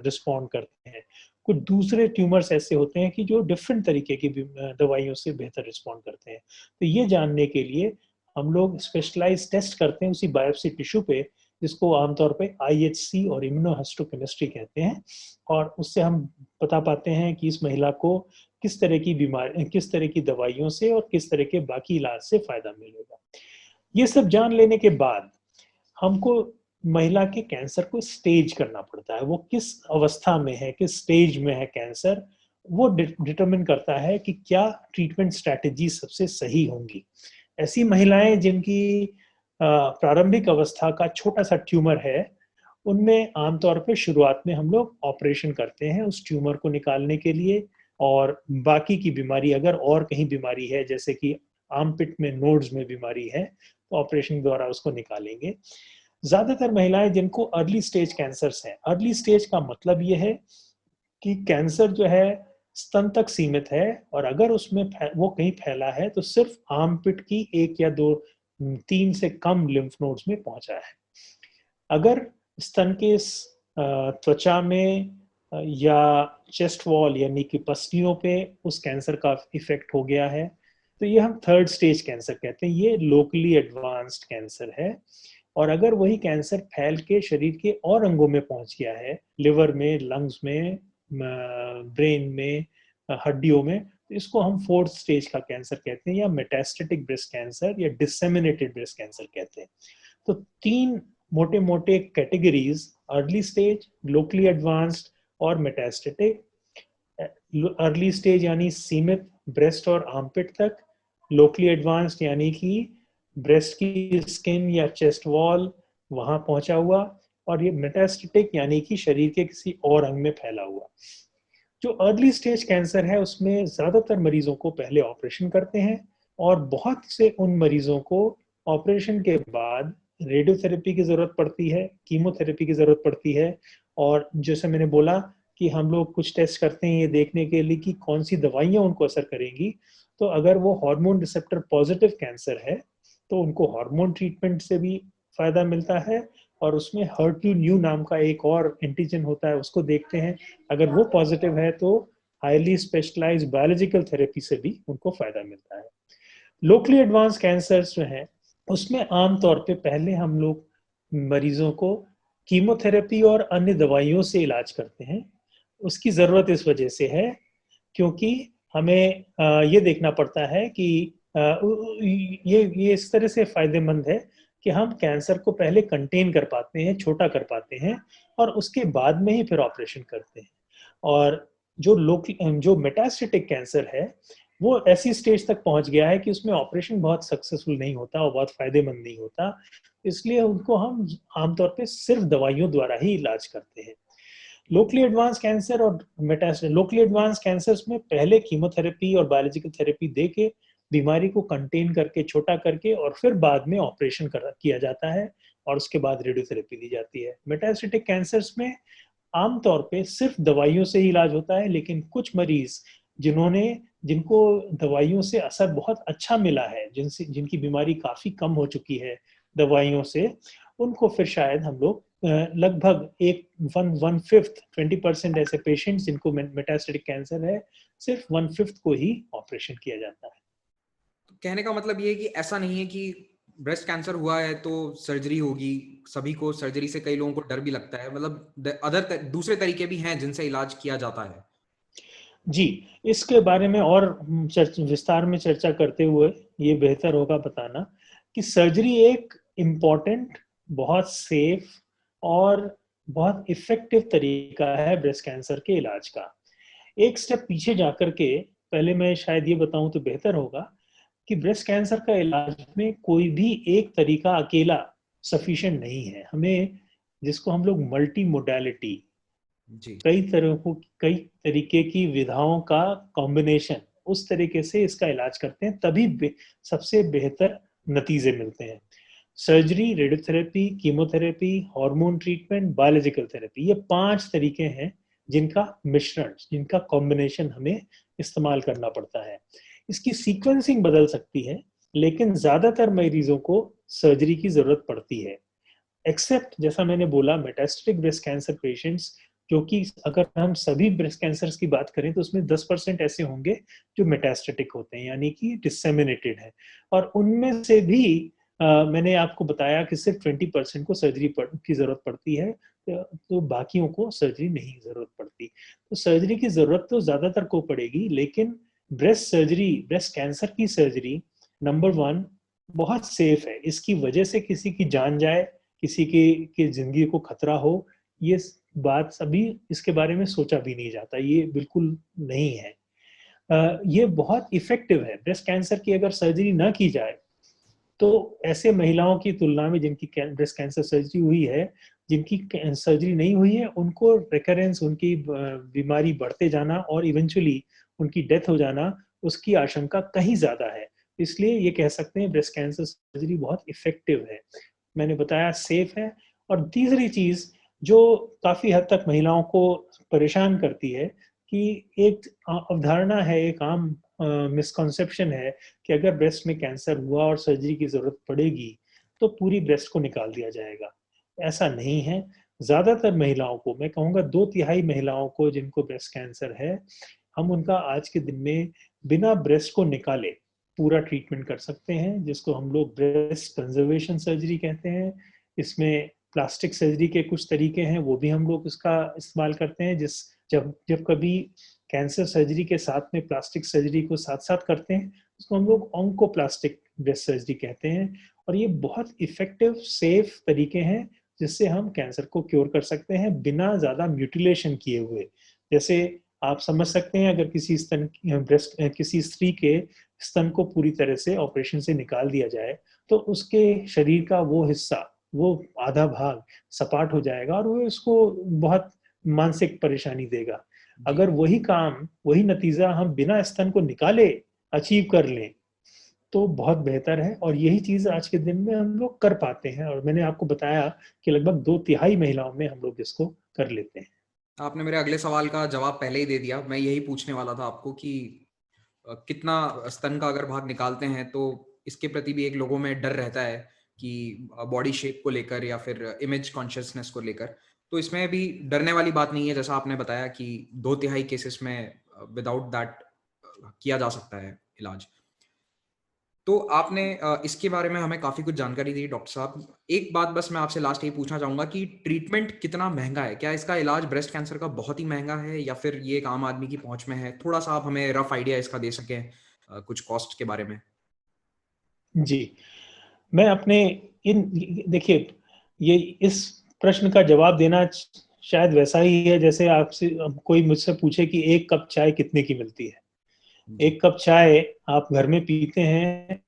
रिस्पॉन्ड करते हैं, कुछ दूसरे ट्यूमर्स ऐसे होते हैं कि जो डिफरेंट तरीके की दवाइयों से बेहतर रिस्पॉन्ड करते हैं। तो ये जानने के लिए हम लोग स्पेशलाइज टेस्ट करते हैं उसी बायोप्सी टिश्यू पे, जिसको आमतौर पे IHC और इम्यूनोहिस्टोकेमिस्ट्री कहते हैं, और उससे हम बता पाते हैं कि इस महिला को किस तरह की बीमारी, किस तरह की दवाइयों से और किस तरह के बाकी इलाज से फायदा मिलेगा। ये सब जान लेने के बाद हमको महिला के कैंसर को स्टेज करना पड़ता है। वो किस अवस्था में है, किस स्टेज में है कैंसर, वो डिटरमिन करता है कि क्या ट्रीटमेंट स्ट्रैटेजी सबसे सही होंगी। ऐसी महिलाएं जिनकी प्रारंभिक अवस्था का छोटा सा ट्यूमर है, उनमें आमतौर पे शुरुआत में हम लोग ऑपरेशन करते हैं उस ट्यूमर को निकालने के लिए, और बाकी की बीमारी अगर और कहीं बीमारी है, जैसे कि आर्मपिट में नोड्स में बीमारी है, तो ऑपरेशन द्वारा उसको निकालेंगे। ज्यादातर महिलाएं जिनको अर्ली स्टेज कैंसर्स हैं, अर्ली स्टेज का मतलब ये है कि कैंसर जो है स्तन तक सीमित है, और अगर उसमें वो कहीं फैला है तो सिर्फ आर्मपिट की 1 या 2 3 से कम लिम्फ नोड्स में पहुंचा है। अगर स्तन के त्वचा में या चेस्ट वॉल यानी कि पसलियों पे उस कैंसर का इफेक्ट हो गया है, तो ये हम थर्ड स्टेज कैंसर कहते हैं। ये लोकली एडवांस्ड कैंसर है। और अगर वही कैंसर फैल के शरीर के और अंगों में पहुंच गया है, लिवर में, लंग्स में, ब्रेन में, हड्डियों में, तो इसको हम फोर्थ स्टेज का कैंसर कहते हैं, या मेटास्टेटिक ब्रेस्ट कैंसर या डिसेमिनेटेड ब्रेस्ट कैंसर कहते हैं। तो 3 मोटे मोटे categories, early stage, locally advanced और मेटास्टेटिक। अर्ली स्टेज यानी सीमित ब्रेस्ट और आर्मपिट तक, लोकली एडवांस्ड यानी कि ब्रेस्ट की स्किन या चेस्ट वॉल वहां पहुंचा हुआ, और ये मेटास्टेटिक यानी कि शरीर के किसी और अंग में फैला हुआ। जो अर्ली स्टेज कैंसर है उसमें ज्यादातर मरीजों को पहले ऑपरेशन करते हैं, और बहुत से उन मरीजों को ऑपरेशन के बाद रेडियोथेरेपी की जरूरत पड़ती है, कीमोथेरेपी की जरूरत पड़ती है, और जैसे मैंने बोला कि हम लोग कुछ टेस्ट करते हैं ये देखने के लिए कि कौन सी दवाइयां उनको असर करेंगी। तो अगर वो हार्मोन रिसेप्टर पॉजिटिव कैंसर है तो उनको हार्मोन ट्रीटमेंट से भी फायदा मिलता है, और उसमें HER2/neu नाम का एक और एंटीजन होता है, उसको देखते हैं। अगर वो पॉजिटिव है तो हाईली स्पेशलाइज्ड बायोलॉजिकल थेरेपी से भी उनको फायदा मिलता है। लोकली एडवांस कैंसर्स जो हैं उसमें आमतौर पे पहले हम लोग मरीजों को कीमोथेरेपी और अन्य दवाइयों से इलाज करते हैं। उसकी ज़रूरत इस वजह से है क्योंकि हमें ये देखना पड़ता है कि ये इस तरह से फायदेमंद है कि हम कैंसर को पहले कंटेन कर पाते हैं, छोटा कर पाते हैं, और उसके बाद में ही फिर ऑपरेशन करते हैं। और जो मेटास्टेटिक कैंसर है वो ऐसी स्टेज तक पहुंच गया है कि उसमें ऑपरेशन बहुत सक्सेसफुल नहीं होता और बहुत फायदेमंद नहीं होता, इसलिए उनको हम आमतौर पे सिर्फ दवाइयों द्वारा ही इलाज करते हैं। लोकली एडवांस कैंसर और लोकली एडवांस कैंसर्स में पहले कीमोथेरेपी और बायोलॉजिकल थेरेपी दे के बीमारी को कंटेन करके, छोटा करके, और फिर बाद में ऑपरेशन किया जाता है और उसके बाद रेडियोथेरेपी दी जाती है। मेटास्टेटिक कैंसर्स में आमतौर पे सिर्फ दवाइयों से ही इलाज होता है, लेकिन कुछ मरीज जिनको दवाइयों से असर बहुत अच्छा मिला है, जिनकी बीमारी काफी कम हो चुकी है दवाइयों से, उनको फिर शायद हम लोग लगभग 20% ऐसे पेशेंट्स जिनको मेटास्टेटिक कैंसर है, सिर्फ 1/5 को ही ऑपरेशन किया जाता है। तो कहने का मतलब ये है कि ऐसा नहीं है कि ब्रेस्ट कैंसर हुआ है तो सर्जरी होगी, सभी को सर्जरी से, कई लोगों को डर भी लगता है, मतलब दूसरे तरीके भी हैं जिनसे इलाज किया जाता है। जी, इसके बारे में और विस्तार में चर्चा करते हुए ये बेहतर होगा बताना कि सर्जरी एक इम्पॉर्टेंट, बहुत सेफ और बहुत इफेक्टिव तरीका है ब्रेस्ट कैंसर के इलाज का। एक स्टेप पीछे जाकर के पहले मैं शायद ये बताऊं तो बेहतर होगा कि ब्रेस्ट कैंसर का इलाज में कोई भी एक तरीका अकेला सफिशिएंट नहीं है। हमें, जिसको हम लोग मल्टी मोडालिटी, जी। कई तरीके की विधाओं का कॉम्बिनेशन, उस तरीके से इसका इलाज करते हैं, तभी सबसे बेहतर नतीजे मिलते हैं। Surgery, radiotherapy, chemotherapy, hormone treatment, biological therapy, ये 5 तरीके हैं जिनका मिश्रण, जिनका कॉम्बिनेशन हमें इस्तेमाल करना पड़ता है। इसकी सीक्वेंसिंग बदल सकती है, लेकिन ज्यादातर मरीजों को सर्जरी की जरूरत पड़ती है, एक्सेप्ट जैसा मैंने बोला मेटास्टेटिक ब्रेस्ट कैंसर पेशेंट्स, क्योंकि अगर हम सभी ब्रेस्ट कैंसर्स की बात करें तो उसमें 10% ऐसे होंगे जो मेटास्टेटिक होते हैं, यानी कि डिसेमिनेटेड है, और उनमें से भी मैंने आपको बताया कि सिर्फ 20% को सर्जरी की जरूरत पड़ती है, तो बाकियों को सर्जरी नहीं जरूरत पड़ती। तो सर्जरी की जरूरत तो ज्यादातर को पड़ेगी, लेकिन ब्रेस्ट कैंसर की सर्जरी नंबर 1 बहुत सेफ है। इसकी वजह से किसी की जान जाए, किसी की जिंदगी को खतरा हो, ये बात अभी इसके बारे में सोचा भी नहीं जाता, ये बिल्कुल नहीं है। ये बहुत इफेक्टिव है। ब्रेस्ट कैंसर की अगर सर्जरी ना की जाए तो ऐसे महिलाओं की तुलना में जिनकी ब्रेस्ट कैंसर सर्जरी हुई है, जिनकी सर्जरी नहीं हुई है, उनको रिकरेंस, उनकी बीमारी बढ़ते जाना और इवेंचुअली उनकी डेथ हो जाना, उसकी आशंका कहीं ज्यादा है। इसलिए ये कह सकते हैं ब्रेस्ट कैंसर सर्जरी बहुत इफेक्टिव है, मैंने बताया सेफ है। और तीसरी चीज जो काफी हद तक महिलाओं को परेशान करती है, कि एक अवधारणा है, एक आम मिसकॉन्सेप्शन है कि अगर ब्रेस्ट में कैंसर हुआ और सर्जरी की जरूरत पड़ेगी तो पूरी ब्रेस्ट को निकाल दिया जाएगा। ऐसा नहीं है। ज्यादातर महिलाओं को, मैं कहूँगा 2/3 महिलाओं को जिनको ब्रेस्ट कैंसर है, हम उनका आज के दिन में बिना ब्रेस्ट को निकाले पूरा ट्रीटमेंट कर सकते हैं, जिसको हम लोग ब्रेस्ट कंजर्वेशन सर्जरी कहते हैं। इसमें प्लास्टिक सर्जरी के कुछ तरीके हैं, वो भी हम लोग इसका इस्तेमाल करते हैं। जब कभी कैंसर सर्जरी के साथ में प्लास्टिक सर्जरी को साथ साथ करते हैं, उसको हम लोग ऑन्कोप्लास्टिक ब्रेस्ट सर्जरी कहते हैं। और ये बहुत इफेक्टिव, सेफ तरीके हैं जिससे हम कैंसर को क्योर कर सकते हैं बिना ज्यादा म्यूटिलेशन किए हुए। जैसे आप समझ सकते हैं, अगर किसी स्त्री के स्तन को पूरी तरह से ऑपरेशन से निकाल दिया जाए तो उसके शरीर का वो हिस्सा, वो आधा भाग सपाट हो जाएगा और वो उसको बहुत मानसिक परेशानी देगा। अगर वही नतीजा हम बिना स्तन को निकाले अचीव कर लें तो बहुत बेहतर है, और यही चीज आज के दिन में हम लोग कर पाते हैं। और मैंने आपको बताया कि लगभग 2/3 महिलाओं में हम लोग इसको कर लेते हैं। आपने मेरे अगले सवाल का जवाब पहले ही दे दिया। मैं यही पूछने वाला था आपको कि कितना स्तन का अगर भाग निकालते हैं तो इसके प्रति भी एक लोगों में डर रहता है कि बॉडी शेप को लेकर या फिर इमेज कॉन्शियसनेस को लेकर। तो इसमें भी डरने वाली बात नहीं है, जैसा आपने बताया कि 2/3 केसेस में विदाउट दैट किया जा सकता है इलाज। तो आपने इसके बारे में हमें काफ़ी कुछ जानकारी दी डॉक्टर साहब। एक बात बस मैं आपसे लास्ट यही पूछना चाहूँगा कि ट्रीटमेंट कितना महँगा है? क्या इसका इलाज ब्रेस्ट कैंसर का बहुत ही महँगा है या फिर ये एक आम आदमी की पहुँच में है? थोड़ा-सा आप हमें रफ आइडिया इसका दे सकें कुछ कॉस्ट के बारे में? जी, मैं अपने इन देखिए, ये इस प्रश्न का जवाब देना शायद वैसा ही है जैसे आपसे कोई मुझसे पूछे कि 1 कप चाय कितने की मिलती है। जी, 1 कप चाय आप घर में पीते हैं,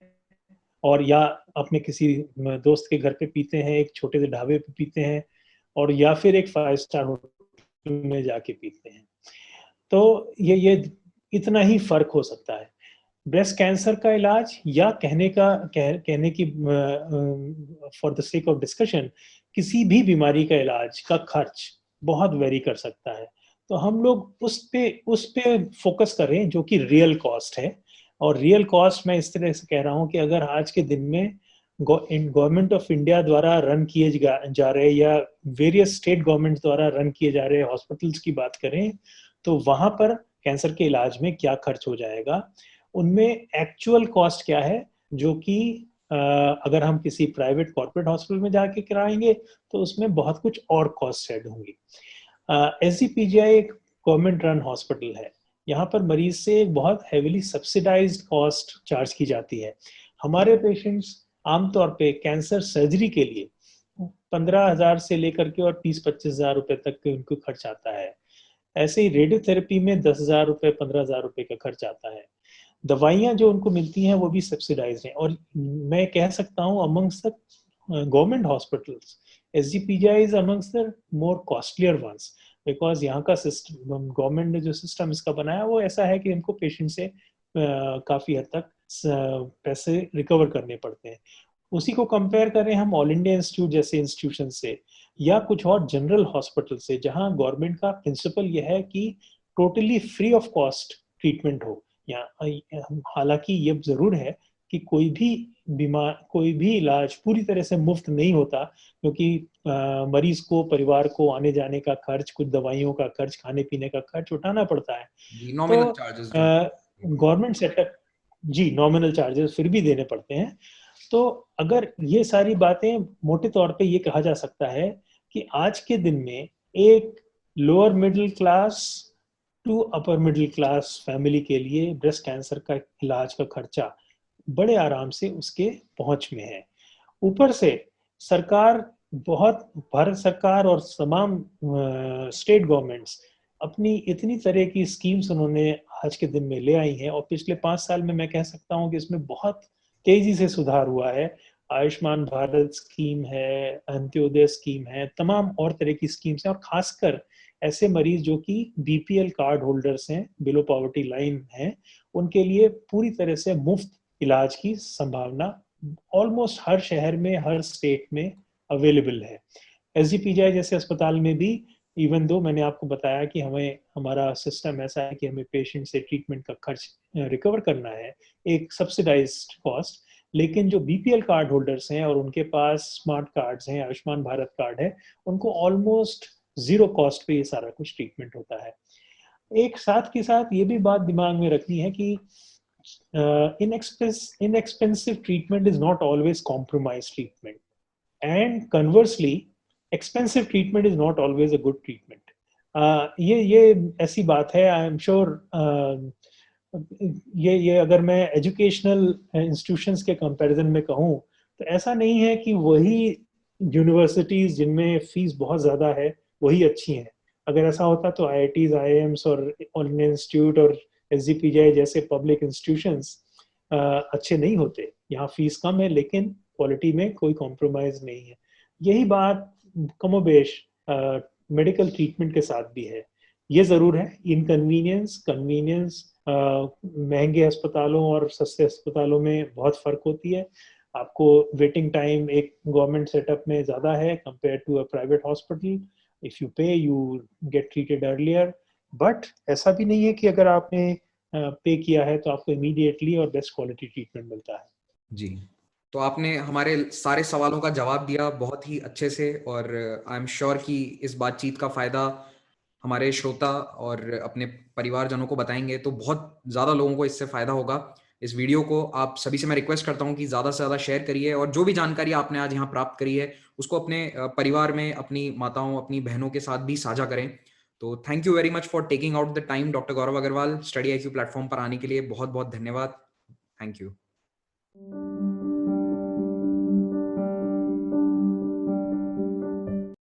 और या अपने किसी दोस्त के घर पे पीते हैं, एक छोटे से ढाबे पे पीते हैं, और या फिर एक 5 स्टार होटल में जाके पीते हैं। तो ये इतना ही फर्क हो सकता है। ब्रेस्ट कैंसर का इलाज या कहने की for the sake of discussion किसी भी बीमारी का इलाज का खर्च बहुत वेरी कर सकता है। तो हम लोग उस पे फोकस करें जो कि रियल कॉस्ट है। और रियल कॉस्ट मैं इस तरह से कह रहा हूँ कि अगर आज के दिन में गवर्नमेंट ऑफ इंडिया द्वारा रन किए जा रहे या वेरियस स्टेट गवर्नमेंट द्वारा रन किए जा रहे हॉस्पिटल्स की बात करें तो वहां पर कैंसर के इलाज में क्या खर्च हो जाएगा, उनमें एक्चुअल कॉस्ट क्या है, जो कि अगर हम किसी प्राइवेट कॉर्पोरेट हॉस्पिटल में जाके कराएंगे तो उसमें बहुत कुछ और कॉस्ट ऐड होंगी। SGPGI एक गवर्नमेंट रन हॉस्पिटल है। यहाँ पर मरीज से एक बहुत हेविली सब्सिडाइज्ड कॉस्ट चार्ज की जाती है। हमारे पेशेंट्स आमतौर पे कैंसर सर्जरी के लिए 15,000 से लेकर के और 30-25 हजार रुपए तक के उनको खर्च आता है। ऐसे ही रेडियोथेरेपी में 10,000 रुपए 15,000 रुपए का खर्च आता है। दवाइयां जो उनको मिलती हैं वो भी सब्सिडाइज हैं। और मैं कह सकता हूँ amongst the government hospitals SGPGI is amongst the more costlier ones, because यहाँ का सिस्टम, गवर्नमेंट ने जो सिस्टम इसका बनाया वो ऐसा है कि इनको पेशेंट से काफी हद तक पैसे रिकवर करने पड़ते हैं। उसी को कंपेयर करें हम ऑल इंडिया इंस्टीट्यूट जैसे इंस्टीट्यूशन से या कुछ और जनरल हॉस्पिटल से, जहां गवर्नमेंट का प्रिंसिपल यह है कि totally free of cost treatment हो। या हालांकि ये जरूर है कि कोई भी इलाज पूरी तरह से मुफ्त नहीं होता, क्योंकि मरीज को, परिवार को आने जाने का खर्च, कुछ दवाइयों का खर्च, खाने पीने का खर्च उठाना पड़ता है। तो नॉमिनल चार्जेस जो गवर्नमेंट सेटअप, जी नॉमिनल चार्जेस फिर भी देने पड़ते हैं। तो अगर ये सारी बातें, मोटे तौर पे ये कहा जा सकता है कि आज के दिन में एक lower middle class to upper middle class family के लिए ब्रेस्ट कैंसर का इलाज का खर्चा बड़े आराम से उसके पहुंच में है। ऊपर से भारत सरकार और तमाम स्टेट गवर्नमेंट्स अपनी इतनी तरह की स्कीम्स उन्होंने आज के दिन में ले आई हैं, और पिछले 5 साल में मैं कह सकता हूं कि इसमें बहुत तेजी से सुधार हुआ है। आयुष्मान भारत स्कीम है, अंत्योदय स्कीम है, तमाम और तरह की स्कीम्स हैं। और खासकर ऐसे मरीज जो कि BPL कार्ड होल्डर्स हैं, बिलो पॉवर्टी लाइन हैं, उनके लिए पूरी तरह से मुफ्त इलाज की संभावना ऑलमोस्ट हर शहर में, हर स्टेट में अवेलेबल है। SGPGI जैसे अस्पताल में भी, इवन दो मैंने आपको बताया कि हमारा सिस्टम ऐसा है कि हमें पेशेंट से ट्रीटमेंट का खर्च रिकवर करना है एक सब्सिडाइज्ड कॉस्ट, लेकिन जो BPL कार्ड होल्डर्स हैं और उनके पास स्मार्ट कार्ड्स हैं, आयुष्मान भारत कार्ड है, उनको ऑलमोस्ट जीरो कॉस्ट पे ये सारा कुछ ट्रीटमेंट होता है। एक साथ के साथ ये भी बात दिमाग में रखनी है कि inexpensive treatment is not always compromised treatment, and conversely expensive treatment is not always a good treatment. ये ऐसी बात है, आई एम श्योर। ये अगर मैं एजुकेशनल इंस्टीट्यूशंस के कंपैरिजन में कहूँ तो ऐसा नहीं है कि वही यूनिवर्सिटीज जिनमें फीस बहुत ज़्यादा है वही अच्छी हैं। अगर ऐसा होता तो IITs, IIMs और ऑल इंडिया इंस्टीट्यूट और SGPGI जैसे पब्लिक इंस्टीट्यूशंस अच्छे नहीं होते। यहाँ फीस कम है लेकिन क्वालिटी में कोई कॉम्प्रोमाइज नहीं है। यही बात कमोबेश मेडिकल ट्रीटमेंट के साथ भी है। ये जरूर है, इनकन्वीनियंस, कन्वीनियंस महंगे अस्पतालों और सस्ते अस्पतालों में बहुत फर्क होती है। आपको वेटिंग टाइम एक गवर्नमेंट सेटअप में ज़्यादा है compare to a private hospital. If you pay you get treated earlier, but ऐसा भी नहीं है कि अगर आपने पे किया है तो आपको इमीडिएटली और बेस्ट क्वालिटी ट्रीटमेंट मिलता है। जी, तो आपने हमारे सारे सवालों का जवाब दिया बहुत ही अच्छे से, और आई एम श्योर कि इस बातचीत का फायदा हमारे श्रोता और अपने परिवारजनों को बताएंगे तो बहुत ज़्यादा लोगों को इससे फ़ायदा होगा। इस वीडियो को आप सभी से मैं रिक्वेस्ट करता हूँ कि ज़्यादा से ज़्यादा शेयर करिए, और जो भी जानकारी आपने आज यहाँ प्राप्त करी है उसको अपने परिवार में, अपनी माताओं, अपनी बहनों के साथ भी साझा करें। तो thank you very much for taking out the time doctor Gaurav Agarwal. Study IQ platform पर आने के लिए बहुत बहुत धन्यवाद। Thank you.